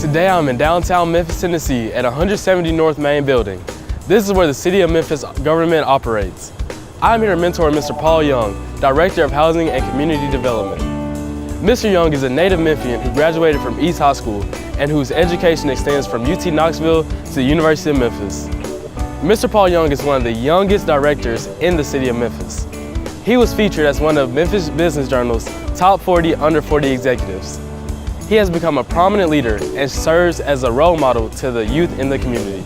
Today I'm in downtown Memphis, Tennessee at 170 North Main Building. This is where the City of Memphis government operates. I'm here to mentor Mr. Paul Young, Director of Housing and Community Development. Mr. Young is a native Memphian who graduated from East High School and whose education extends from UT Knoxville to the University of Memphis. Mr. Paul Young is one of the youngest directors in the City of Memphis. He was featured as one of Memphis Business Journal's top 40 under 40 executives. He has become a prominent leader and serves as a role model to the youth in the community.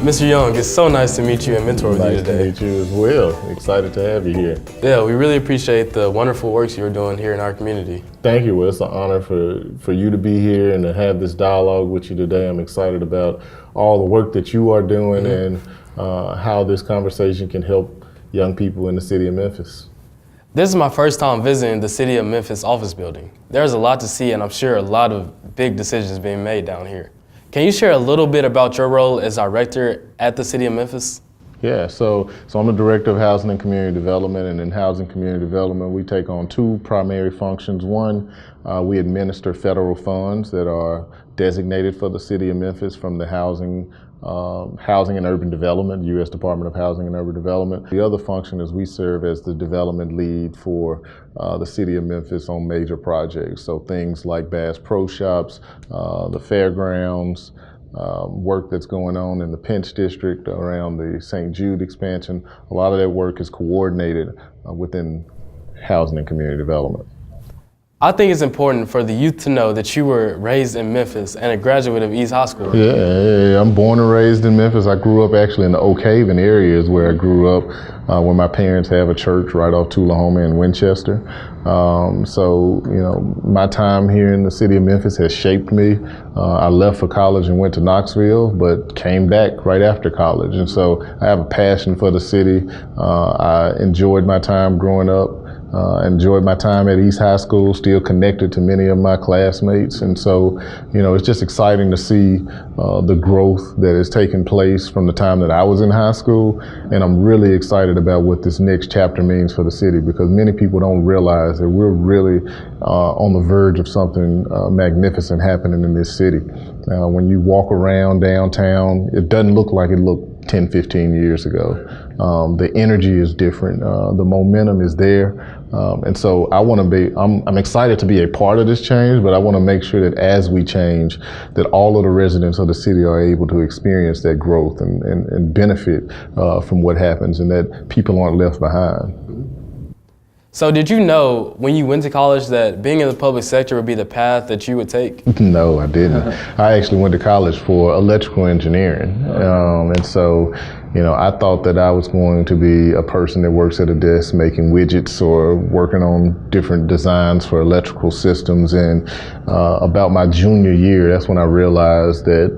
Mr. Young, it's so nice to meet you and mentor with you today. Nice to meet you as well. Excited to have you here. Yeah, we really appreciate the wonderful works you're doing here in our community. Thank you. Well, it's an honor for you to be here and to have this dialogue with you today. I'm excited about all the work that you are doing and how this conversation can help young people in the city of Memphis. This is my first time visiting the City of Memphis office building. There's a lot to see and I'm sure a lot of big decisions being made down here. Can you share a little bit about your role as director at the City of Memphis? Yeah, so I'm the Director of Housing and Community Development, and in Housing and Community Development we take on two primary functions. One, we administer federal funds that are designated for the City of Memphis from the Housing and Urban Development, U.S. Department of Housing and Urban Development. The other function is we serve as the development lead for the City of Memphis on major projects. So things like Bass Pro Shops, the fairgrounds, work that's going on in the Pinch District around the St. Jude expansion. A lot of that work is coordinated within Housing and Community Development. I think it's important for the youth to know that you were raised in Memphis and a graduate of East High School. Yeah, I'm born and raised in Memphis. I grew up actually in the Oak Haven area is where I grew up, where my parents have a church right off Tullahoma in Winchester. So, you know, my time here in the city of Memphis has shaped me. I left for college and went to Knoxville, but came back right after college. And so I have a passion for the city. I enjoyed my time growing up. Enjoyed my time at East High School, still connected to many of my classmates. And so, you know, it's just exciting to see the growth that has taken place from the time that I was in high school. And I'm really excited about what this next chapter means for the city, because many people don't realize that we're really on the verge of something magnificent happening in this city. When you walk around downtown, it doesn't look like it looked 10, 15 years ago. The energy is different. The momentum is there. And so I'm excited to be a part of this change, but I want to make sure that as we change, that all of the residents of the city are able to experience that growth and benefit from what happens, and that people aren't left behind. So did you know when you went to college that being in the public sector would be the path that you would take? No, I didn't. I actually went to college for electrical engineering. And so, you know, I thought that I was going to be a person that works at a desk making widgets or working on different designs for electrical systems. And about my junior year, that's when I realized that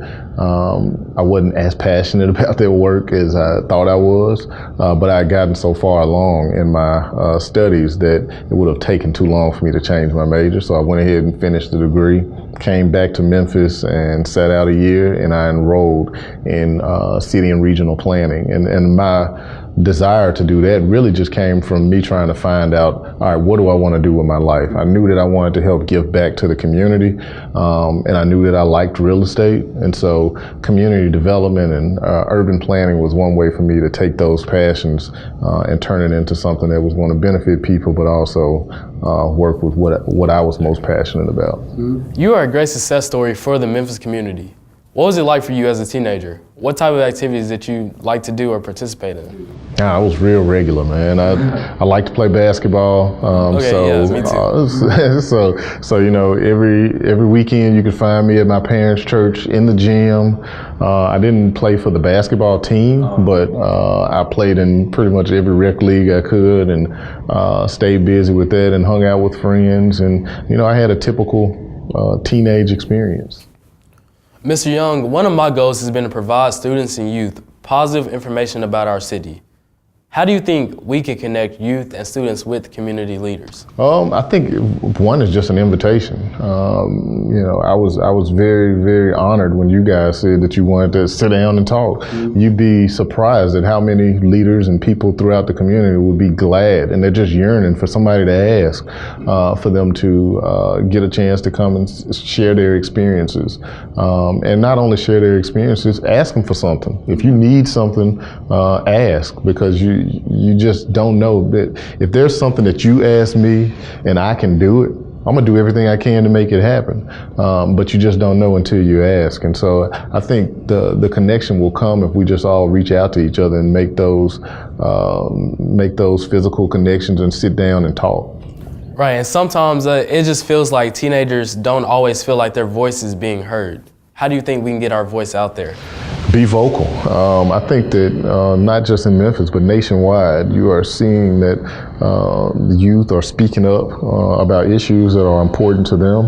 I wasn't as passionate about that work as I thought I was, but I had gotten so far along in my studies that it would have taken too long for me to change my major. So I went ahead and finished the degree, came back to Memphis and sat out a year, and I enrolled in city and regional planning. And my desire to do that really just came from me trying to find out, all right, what do I want to do with my life? I knew that I wanted to help give back to the community, and I knew that I liked real estate. And so community development and urban planning was one way for me to take those passions and turn it into something that was going to benefit people, but also work with what I was most passionate about. You are a great success story for the Memphis community. What was it like for you as a teenager? What type of activities did you like to do or participate in? I was real regular, man. I like to play basketball. Me too. So you know, every weekend you could find me at my parents' church in the gym. I didn't play for the basketball team, but I played in pretty much every rec league I could, and stayed busy with that and hung out with friends. And you know, I had a typical teenage experience. Mr. Young, one of my goals has been to provide students and youth positive information about our city. How do you think we can connect youth and students with community leaders? I think one is just an invitation. I was very, very honored when you guys said that you wanted to sit down and talk. Mm-hmm. You'd be surprised at how many leaders and people throughout the community would be glad, and they're just yearning for somebody to ask, for them to get a chance to come and share their experiences. And not only share their experiences, ask them for something. If you need something, ask, because you just don't know that if there's something that you ask me and I can do it, I'm gonna do everything I can to make it happen. But you just don't know until you ask. And so I think the connection will come if we just all reach out to each other and make those physical connections and sit down and talk. Right, and sometimes it just feels like teenagers don't always feel like their voice is being heard. How do you think we can get our voice out there? Be vocal. I think that not just in Memphis, but nationwide, you are seeing that the youth are speaking up about issues that are important to them,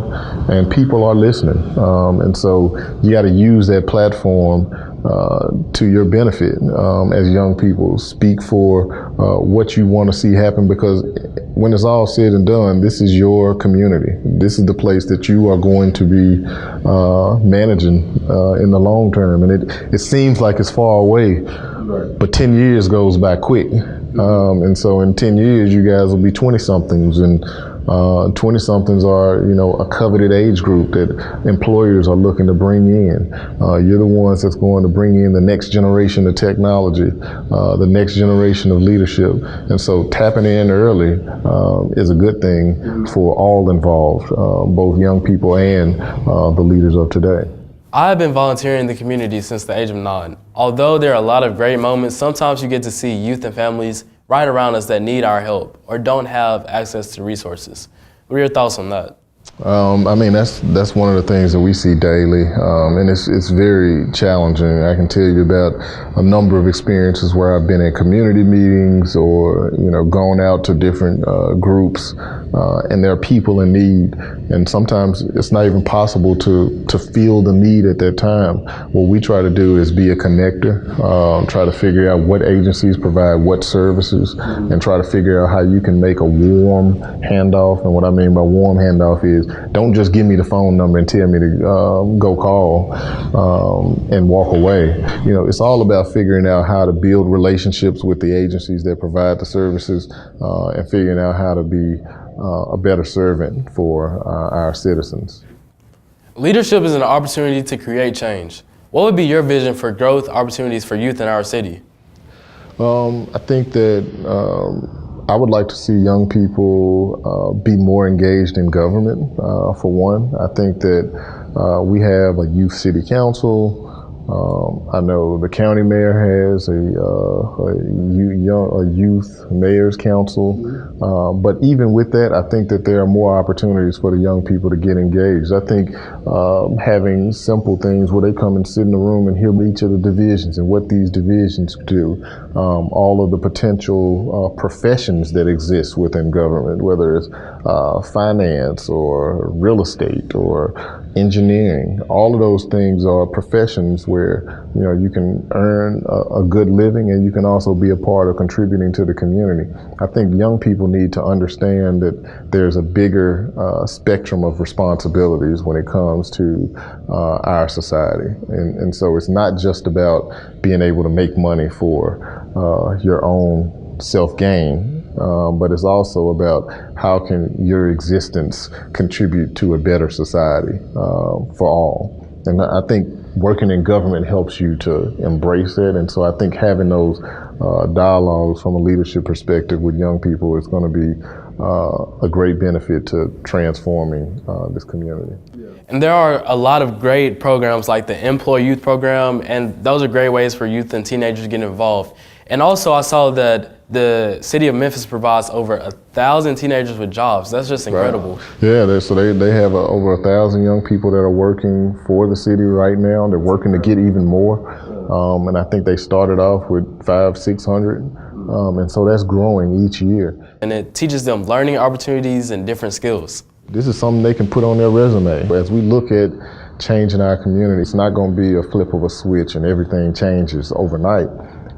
and people are listening. And so you got to use that platform to your benefit as young people. Speak for what you want to see happen, because when it's all said and done, this is your community. This is the place that you are going to be managing in the long term. And it seems like it's far away, but 10 years goes by quick. And so in 10 years, you guys will be 20-somethings, and 20-somethings are, a coveted age group that employers are looking to bring in. You're the ones that's going to bring in the next generation of technology, the next generation of leadership. And so tapping in early is a good thing for all involved, both young people and the leaders of today. I have been volunteering in the community since the age of 9. Although there are a lot of great moments, sometimes you get to see youth and families right around us that need our help or don't have access to resources. What are your thoughts on that? That's one of the things that we see daily, and it's very challenging. I can tell you about a number of experiences where I've been in community meetings or gone out to different groups, and there are people in need, and sometimes it's not even possible to feel the need at that time. What we try to do is be a connector, try to figure out what agencies provide what services, and try to figure out how you can make a warm handoff. And what I mean by warm handoff is, don't just give me the phone number and tell me to go call and walk away. It's all about figuring out how to build relationships with the agencies that provide the services, and figuring out how to be a better servant for our citizens. Leadership is an opportunity to create change. What would be your vision for growth opportunities for youth in our city? I think that I would like to see young people be more engaged in government, for one. I think that we have a youth city council. I know the county mayor has a youth mayor's council, but even with that, I think that there are more opportunities for the young people to get engaged. I think having simple things where they come and sit in the room and hear each of the divisions and what these divisions do, all of the potential professions that exist within government, whether it's finance or real estate or engineering, all of those things are professions where you can earn a good living, and you can also be a part of contributing to the community. I think young people need to understand that there's a bigger spectrum of responsibilities when it comes to our society, and so it's not just about being able to make money for your own self-gain. But it's also about how can your existence contribute to a better society for all. And I think working in government helps you to embrace that. And so I think having those dialogues from a leadership perspective with young people is going to be a great benefit to transforming this community. And there are a lot of great programs like the Employ Youth Program, and those are great ways for youth and teenagers to get involved. And also I saw that the city of Memphis provides over 1,000 teenagers with jobs. That's just incredible. Right. Yeah, so they have over 1,000 young people that are working for the city right now. They're working to get even more. And I think they started off with 500-600. And so that's growing each year. And it teaches them learning opportunities and different skills. This is something they can put on their resume. As we look at changing our community, it's not going to be a flip of a switch and everything changes overnight.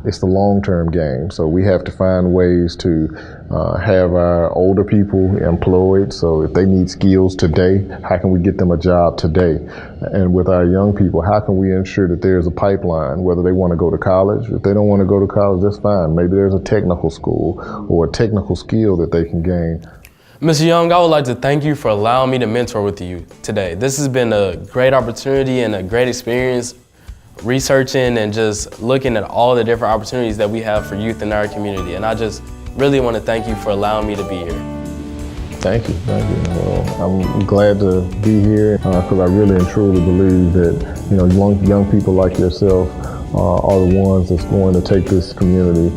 it's the long-term game. So we have to find ways to have our older people employed. So if they need skills today, how can we get them a job today? And with our young people, how can we ensure that there's a pipeline, whether they want to go to college? If they don't want to go to college, that's fine. Maybe there's a technical school or a technical skill that they can gain. Mr. Young, I would like to thank you for allowing me to mentor with you today. This has been a great opportunity and a great experience researching and just looking at all the different opportunities that we have for youth in our community. And I just really want to thank you for allowing me to be here. Thank you, thank you. Well, I'm glad to be here because I really and truly believe that, you know, young people like yourself are the ones that's going to take this community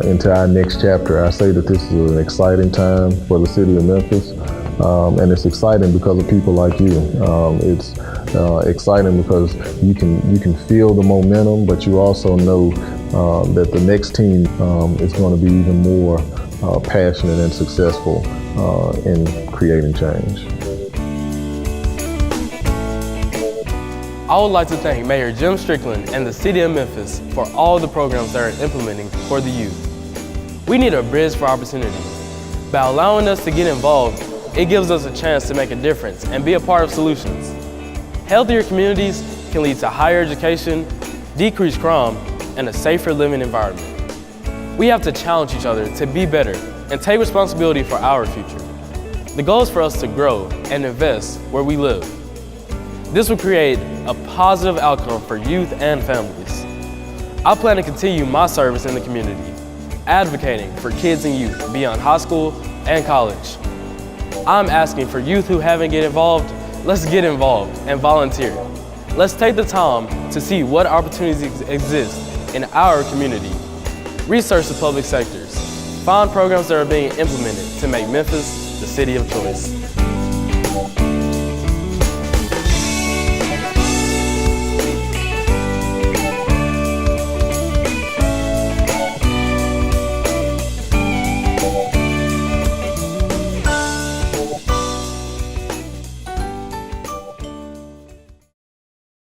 into our next chapter. I say that this is an exciting time for the city of Memphis, and it's exciting because of people like you. It's exciting because you can feel the momentum, but you also know that the next team is going to be even more passionate and successful in creating change. I would like to thank Mayor Jim Strickland and the City of Memphis for all the programs they are implementing for the youth. We need a bridge for opportunity. By allowing us to get involved, it gives us a chance to make a difference and be a part of solutions. Healthier communities can lead to higher education, decreased crime, and a safer living environment. We have to challenge each other to be better and take responsibility for our future. The goal is for us to grow and invest where we live. This will create a positive outcome for youth and families. I plan to continue my service in the community, advocating for kids and youth beyond high school and college. I'm asking for youth who haven't get involved, let's get involved and volunteer. Let's take the time to see what opportunities exist in our community. Research the public sectors. Find programs that are being implemented to make Memphis the city of choice.